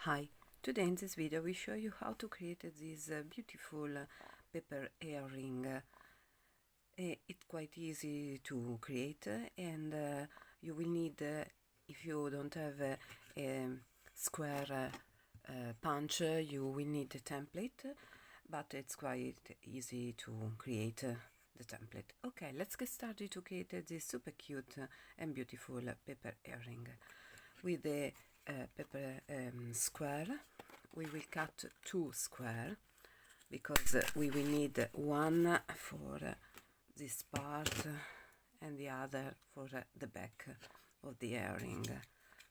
Hi, today in this video we show you how to create this beautiful paper earring. It's quite easy to create and you will need, if you don't have a square punch, you will need a template, but it's quite easy to create the template. Okay, let's get started to create this super cute and beautiful paper earring. With the paper square, we will cut 2 square because we will need one for this part and the other for the back of the earring.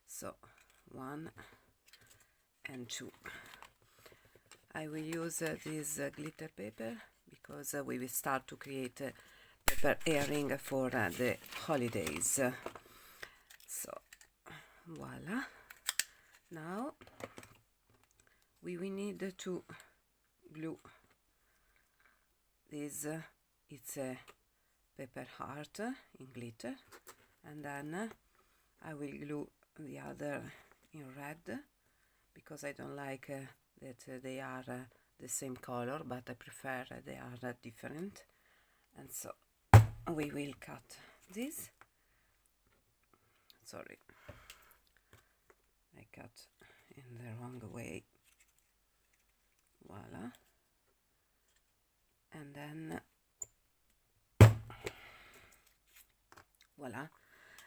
So 1 and 2. I will use this glitter paper because we will start to create paper earring for the holidays. So voila. Now we will need to glue this. It's a paper heart in glitter, and then I will glue the other in red because I don't like that they are the same color, but I prefer they are different. And so we will cut this. Sorry, I cut in the wrong way. Voila. And then voila,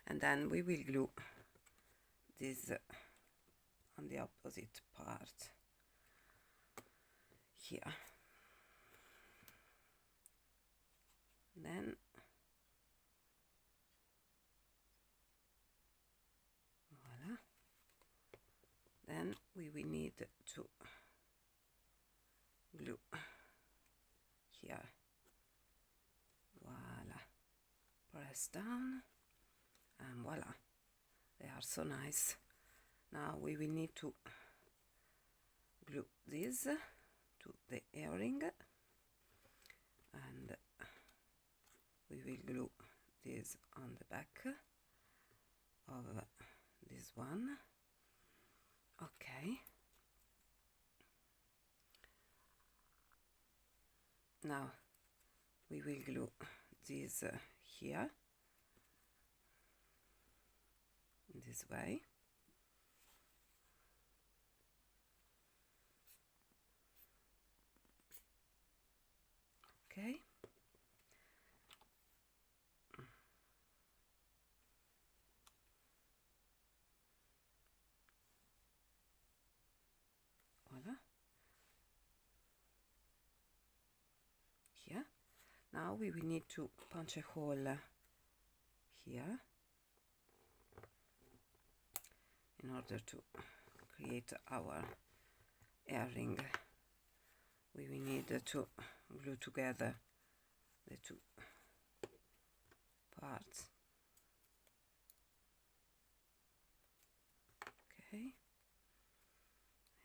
and then we will glue this on the opposite part here. Then voila. Then we will need to glue here. Voila. Press down and voila. They are so nice. Now we will need to glue this to the earring, and we will glue this on the back of this one. Okay. Now we will glue this here in this way. Okay. Voila. Here. Now we will need to punch a hole here in order to create our earring. We will need to glue together the two parts. Okay,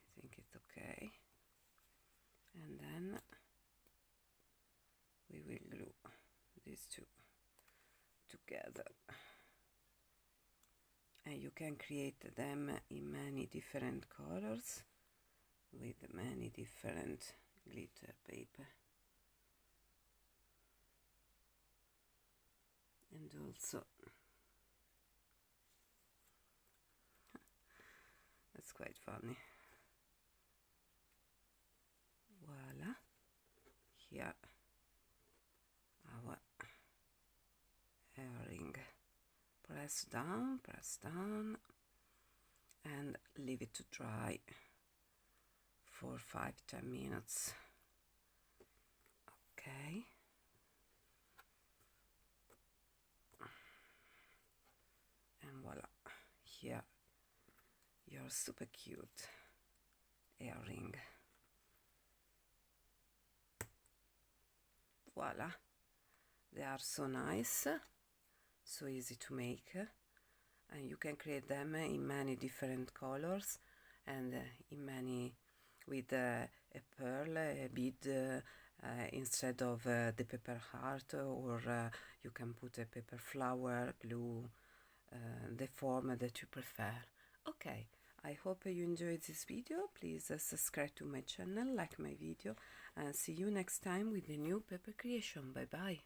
I think it's okay. And then we will glue these two together. And you can create them in many different colors with many different glitter paper. And also, that's quite funny. Voila. Here our earring. Press down and leave it to dry for 5-10 minutes. Okay. And voila, here your super cute earring. Voila, they are so nice, so easy to make, and you can create them in many different colors and in many with a pearl, a bead instead of the paper heart, or you can put a paper flower, glue the form that you prefer. Okay, I hope you enjoyed this video. Please subscribe to my channel, like my video, and see you next time with a new pepper creation. Bye bye.